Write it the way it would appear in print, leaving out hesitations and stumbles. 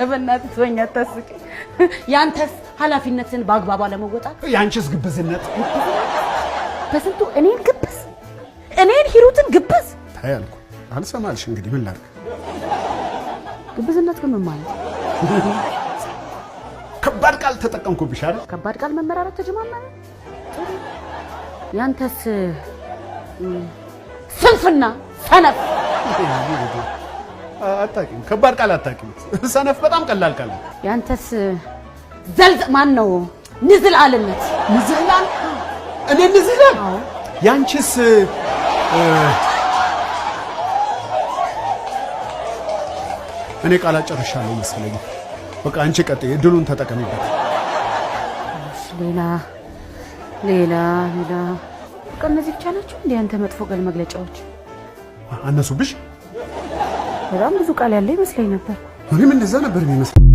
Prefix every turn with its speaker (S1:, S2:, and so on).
S1: በእናትህ ተወኝ አታስቅ ያንተስ ኃላፊነትን በአግባቡ ለመወጣት
S2: ያንቺስ ግብዝነት
S1: በስንቱ እኔን ሂሩትን ግብዝ
S2: ታያልኩ አልሰማልሽ እንግዲህ ምን ላድርግ
S1: ግብዝነት ግን ምን ማለት
S2: ከባድ ቃል ተጠቀምኩብሽ አይደል
S1: ከባድ ቃል መመራራት ተጀማመረ ያንተስ ስንፍና ሰነፍ
S2: አታውቂም ከባድ ቃል አታውቂም ሰነፍ በጣም ቀላል ቃል
S1: ያንተስ ዘልዝ ማን ነው ንዝላልነት
S2: ንዝላል እኔ ንዝላል ያንቺስ እኔ ቃል አጨርሻለሁ መሰለኝ በቃ አንቺ ቀጥይ እድሉን ተጠቀሚበት ሌላ በቃ እነዚህ ብቻ ናቸው እንዴ አንተ መጥፎ ቃል መግለጫዎች
S1: በጣም ብዙ ቃል ያለ ይመስለኝ ነበር
S2: እኔም እንደዛ ነበር የሚመስለው